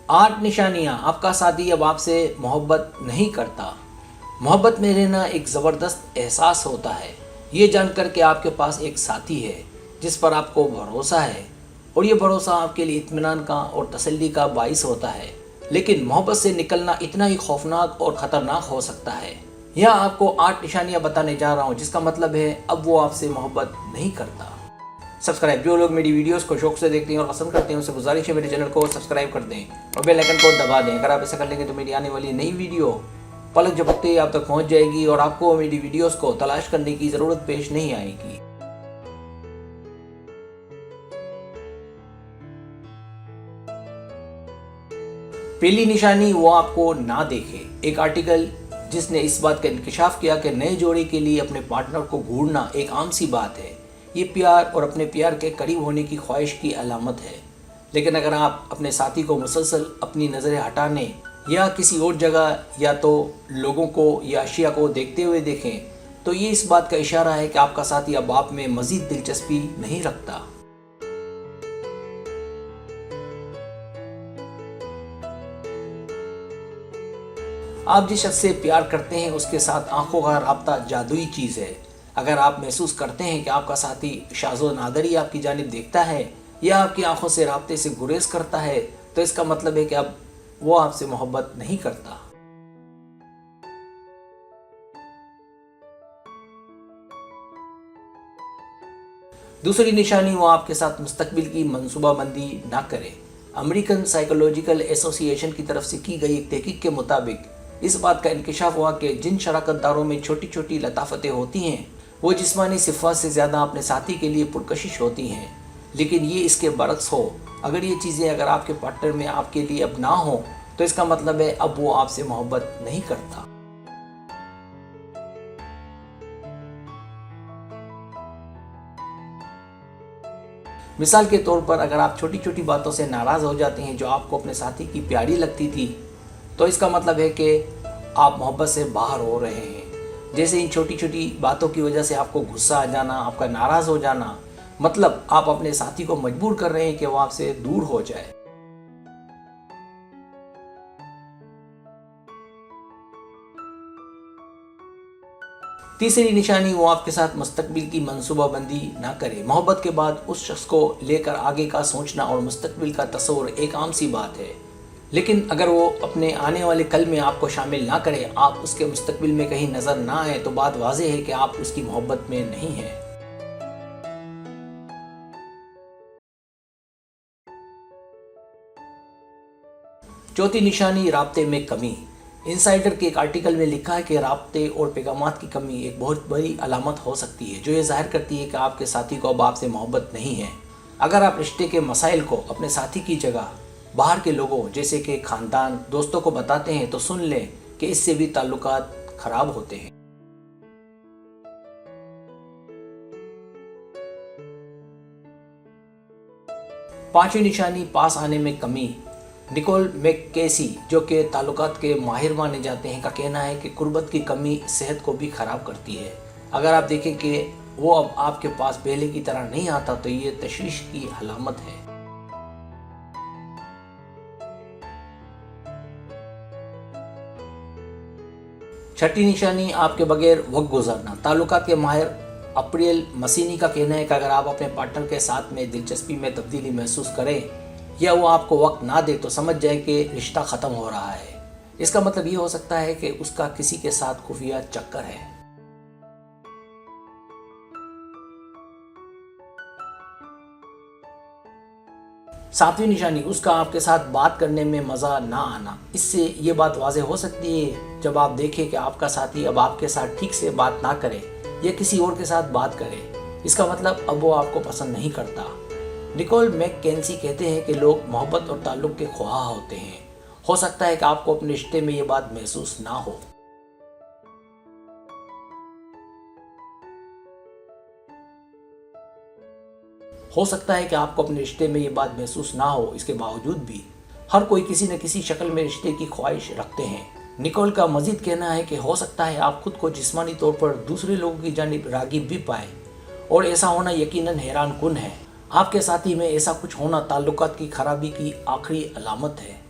8 निशानियां आपका साथी अब आपसे मोहब्बत नहीं करता। मोहब्बत में रहना एक ज़बरदस्त एहसास होता है। ये जानकर कि आपके पास एक साथी है जिस पर आपको भरोसा है, और ये भरोसा आपके लिए इत्मीनान का और तसल्ली का बाइस होता है। लेकिन मोहब्बत से निकलना इतना ही खौफनाक और ख़तरनाक हो सकता है। यहाँ आपको 8 निशानियाँ बताने जा रहा हूँ जिसका मतलब है अब वो आपसे मोहब्बत नहीं करता। सब्सक्राइब, जो लोग मेरी वीडियोस को शौक से देखते हैं और पसंद करते हैं उनसे गुजारिश है मेरे चैनल को सब्सक्राइब कर दें और बेल आइकन को दबा दें। अगर आप ऐसा कर लेंगे तो मेरी आने वाली नई वीडियो पलक झपकते ही आप तक पहुंच जाएगी और आपको मेरी वीडियोस को तलाश करने की ज़रूरत पेश नहीं आएगी। पहली निशानी, वो आपको ना देखे। एक आर्टिकल जिसने इस बात का इंकशाफ किया कि नए जोड़े के लिए अपने पार्टनर को ढूंढना एक आम सी बात है। ये प्यार और अपने प्यार के करीब होने की ख्वाहिश की अलामत है। लेकिन अगर आप अपने साथी को मुसलसल अपनी नज़रें हटाने या किसी और जगह या तो लोगों को या अशिया को देखते हुए देखें तो ये इस बात का इशारा है कि आपका साथी अब आप में मज़ीद दिलचस्पी नहीं रखता। आप जिस शख्स से प्यार करते हैं उसके साथ आंखों का राब्ता जादुई चीज़ है। अगर आप महसूस करते हैं कि आपका साथी शाज़ो नादरी आपकी जानिब देखता है या आपकी आंखों से राब्ते से गुरेज करता है तो इसका मतलब है कि अब वो आपसे मोहब्बत नहीं करता। दूसरी निशानी, वो आपके साथ मुस्तकबिल की मंसूबाबंदी ना करे। अमेरिकन साइकोलॉजिकल एसोसिएशन की तरफ से की गई एक तहकीक के मुताबिक इस बात का इंकशाफ हुआ कि जिन शराकतदारों में छोटी छोटी लताफतें होती हैं वो जिस्मानी सिफ़ात से ज़्यादा अपने साथी के लिए पुरकशिश होती हैं। लेकिन ये इसके बरक्स हो। अगर ये चीज़ें अगर आपके पार्टनर में आपके लिए अब ना हो तो इसका मतलब है अब वो आपसे मोहब्बत नहीं करता। मिसाल के तौर पर अगर आप छोटी छोटी बातों से नाराज़ हो जाते हैं जो आपको अपने साथी की प्यारी लगती थी तो इसका मतलब है कि आप मोहब्बत से बाहर हो रहे हैं। जैसे इन छोटी छोटी बातों की वजह से आपको गुस्सा आ जाना, आपका नाराज़ हो जाना, मतलब आप अपने साथी को मजबूर कर रहे हैं कि वो आपसे दूर हो जाए। तीसरी निशानी, वो आपके साथ मुस्तकबिल की मंसूबाबंदी ना करे। मोहब्बत के बाद उस शख्स को लेकर आगे का सोचना और मुस्तकबिल का तस्वुर एक आम सी बात है। लेकिन अगर वो अपने आने वाले कल में आपको शामिल ना करे, आप उसके मुस्तकबिल में कहीं नज़र ना आए तो बात वाज़ेह है कि आप उसकी मोहब्बत में नहीं हैं। चौथी निशानी, राब्ते में कमी। इनसाइडर के एक आर्टिकल में लिखा है कि राब्ते और पैगामात की कमी एक बहुत बड़ी अलामत हो सकती है जो ये ज़ाहिर करती है कि आपके साथी को अब आपसे मोहब्बत नहीं है। अगर आप रिश्ते के मसाइल को अपने साथी की जगह बाहर के लोगों जैसे कि ख़ानदान, दोस्तों को बताते हैं तो सुन लें कि इससे भी ताल्लुकात ख़राब होते हैं। पांचवी निशानी, पास आने में कमी। निकोल मैककेसी जो कि ताल्लुकात के माहिर माने जाते हैं का कहना है कि कुर्बत की कमी सेहत को भी ख़राब करती है। अगर आप देखें कि वो अब आपके पास पहले की तरह नहीं आता तो ये तशवीश की अलामत है। छठी निशानी, आपके बगैर वक्त गुजरना। ताल्लुकात के माहिर अप्रियल मसीनी का कहना है कि अगर आप अपने पार्टनर के साथ में दिलचस्पी में तब्दीली महसूस करें या वो आपको वक्त ना दे तो समझ जाए कि रिश्ता ख़त्म हो रहा है। इसका मतलब ये हो सकता है कि उसका किसी के साथ खुफिया चक्कर है। सातवीं निशानी, उसका आपके साथ बात करने में मज़ा ना आना। इससे ये बात वाज़ेह हो सकती है जब आप देखें कि आपका साथी अब आपके साथ ठीक से बात ना करे या किसी और के साथ बात करे। इसका मतलब अब वो आपको पसंद नहीं करता। निकोल मैककेंसी कहते हैं कि लोग मोहब्बत और ताल्लुक़ के ख्वाह होते हैं। हो सकता है कि आपको अपने रिश्ते में ये बात महसूस ना हो सकता है कि आपको अपने रिश्ते में ये बात महसूस ना हो, इसके बावजूद भी हर कोई किसी न किसी शक्ल में रिश्ते की ख्वाहिश रखते हैं। निकोल का मजीद कहना है कि हो सकता है आप खुद को जिस्मानी तौर पर दूसरे लोगों की जानिब राग़िब भी पाएं और ऐसा होना यकीनन हैरान कुन है। आपके साथी में ऐसा कुछ होना ताल्लुकात की खराबी की आखिरी अलामत है।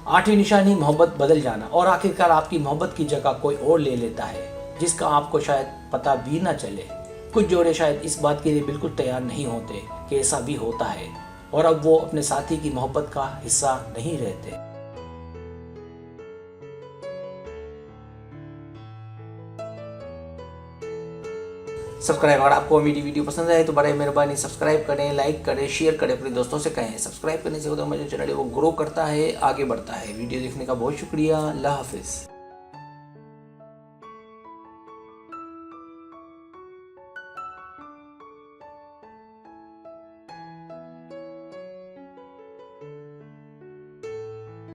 आठवीं निशानी मोहब्बत बदल जाना और आखिरकार आपकी मोहब्बत की जगह कोई और ले लेता है जिसका आपको शायद पता भी ना चले। कुछ जोड़े शायद इस बात के लिए बिल्कुल तैयार नहीं होते कि ऐसा भी होता है और अब वो अपने साथी की मोहब्बत का हिस्सा नहीं रहते। सब्सक्राइब, अगर आपको मेरी वीडियो पसंद आए तो बड़े मेहरबानी सब्सक्राइब करें, लाइक करें, शेयर करें, अपने दोस्तों से कहें। सब्सक्राइब करने से होता है हमारा चैनल वो ग्रो करता है, आगे बढ़ता है। वीडियो देखने का बहुत शुक्रिया। अल्लाह हाफिज़।